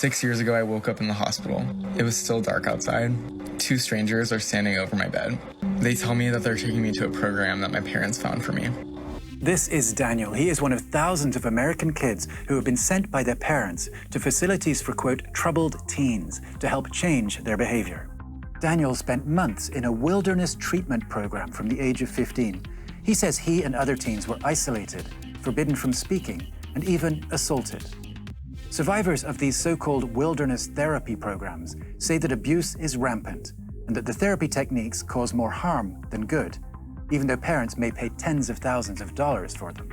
6 years ago, I woke up in the hospital. It was still dark outside. 2 strangers are standing over my bed. They tell me that they're taking me to a program that my parents found for me. This is Daniel. He is one of thousands of American kids who have been sent by their parents to facilities for, quote, troubled teens to help change their behavior. Daniel spent months in a wilderness treatment program from the age of 15. He says he and other teens were isolated, forbidden from speaking, and even assaulted. Survivors of these so-called wilderness therapy programs say that abuse is rampant and that the therapy techniques cause more harm than good, even though parents may pay tens of thousands of dollars for them.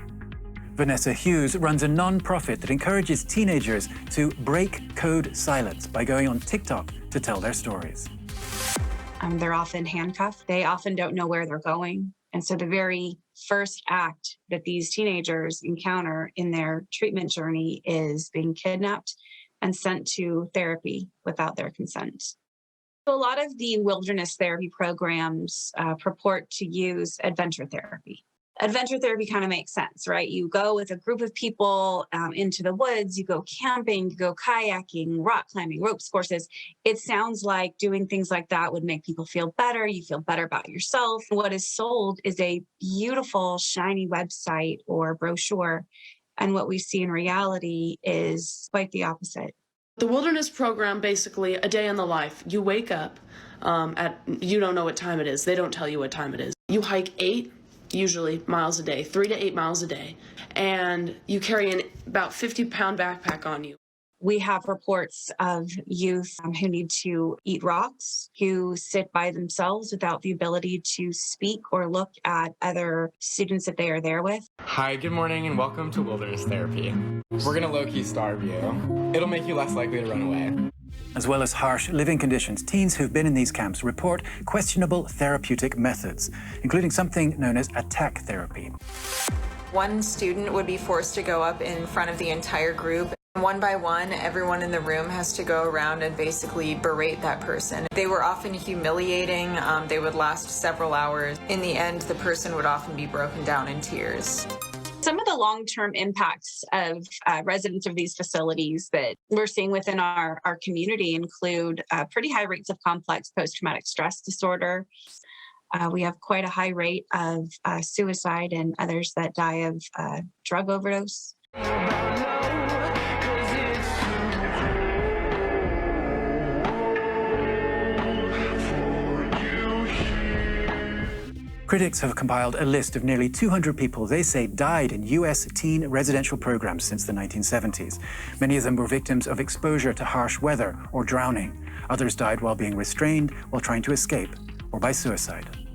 Vanessa Hughes runs a non-profit that encourages teenagers to break code silence by going on TikTok to tell their stories. They're often handcuffed. They often don't know where they're going. And so the very first act that these teenagers encounter in their treatment journey is being kidnapped and sent to therapy without their consent. So a lot of the wilderness therapy programs purport to use adventure therapy. Adventure therapy kind of makes sense, right? You go with a group of people into the woods, you go camping, you go kayaking, rock climbing, ropes courses. It sounds like doing things like that would make people feel better. You feel better about yourself. What is sold is a beautiful, shiny website or brochure. And what we see in reality is quite the opposite. The wilderness program, basically a day in the life. You wake up you don't know what time it is. They don't tell you what time it is. You hike 8 usually miles a day, 3 to 8 miles a day, and you carry an about 50-pound backpack on you. We have reports of youth who need to eat rocks, who sit by themselves without the ability to speak or look at other students that they are there with. Hi, good morning, and welcome to Wilderness Therapy. We're gonna low-key starve you. It'll make you less likely to run away. As well as harsh living conditions, teens who've been in these camps report questionable therapeutic methods, including something known as attack therapy. One student would be forced to go up in front of the entire group. One by one, everyone in the room has to go around and basically berate that person. They were often humiliating. They would last several hours. In the end, the person would often be broken down in tears. Some of the long-term impacts of residents of these facilities that we're seeing within our community include pretty high rates of complex post-traumatic stress disorder. We have quite a high rate of suicide and others that die of drug overdose. Critics have compiled a list of nearly 200 people they say died in U.S. teen residential programs since the 1970s. Many of them were victims of exposure to harsh weather or drowning. Others died while being restrained, while trying to escape, or by suicide.